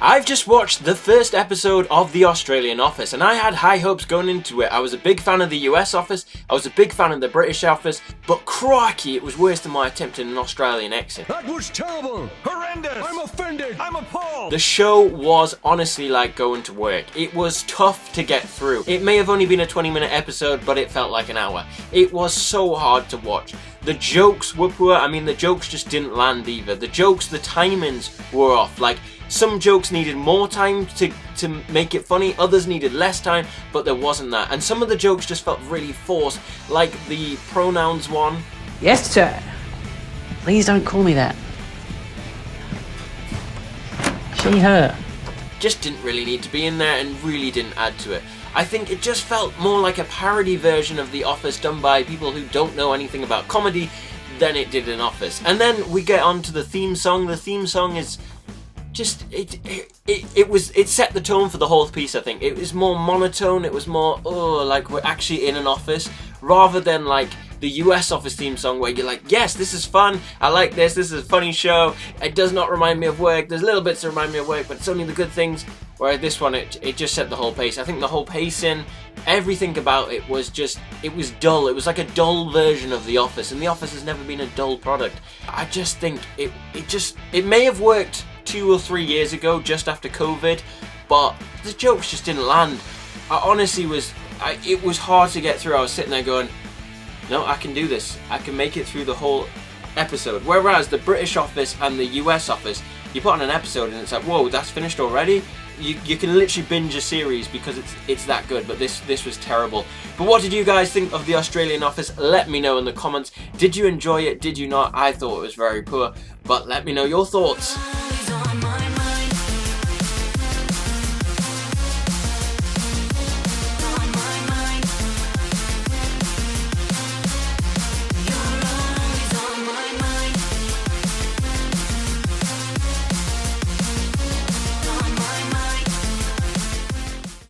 I've just watched the first episode of The Australian Office and I had high hopes going into it. I was a big fan of the US Office, I was a big fan of the British Office, but crikey, it was worse than my attempt at an Australian accent. That was terrible! Horrendous! I'm offended! I'm appalled! The show was honestly like going to work. It was tough to get through. It may have only been a 20-minute episode, but it felt like an hour. It was so hard to watch. The jokes were poor. I mean, the jokes just didn't land either. The jokes, the timings were off. Like, some jokes needed more time to make it funny, others needed less time, but there wasn't that. And some of the jokes just felt really forced, like the pronouns one. Yes, sir. Please don't call me that. She, her. Just didn't really need to be in there and really didn't add to it. I think it just felt more like a parody version of The Office done by people who don't know anything about comedy than it did in Office. And then we get on to the theme song. The theme song is just it set the tone for the whole piece. I think it was more monotone. It was more like we're actually in an office, rather than like the US Office theme song where you're like, yes, this is fun, I like this is a funny show, it does not remind me of work, there's little bits that remind me of work, but it's only the good things. Whereas this one, it just set the whole pace. I think the whole pacing, everything about it was just, it was dull. It was like a dull version of The Office, and The Office has never been a dull product. I just think it may have worked 2 or 3 years ago, just after COVID, but the jokes just didn't land. I honestly it was hard to get through. I was sitting there going, no, I can do this. I can make it through the whole episode. Whereas the British Office and the US Office, you put on an episode and it's like, whoa, that's finished already? You can literally binge a series because it's that good, but this was terrible. But what did you guys think of The Australian Office? Let me know in the comments. Did you enjoy it? Did you not? I thought it was very poor, but let me know your thoughts.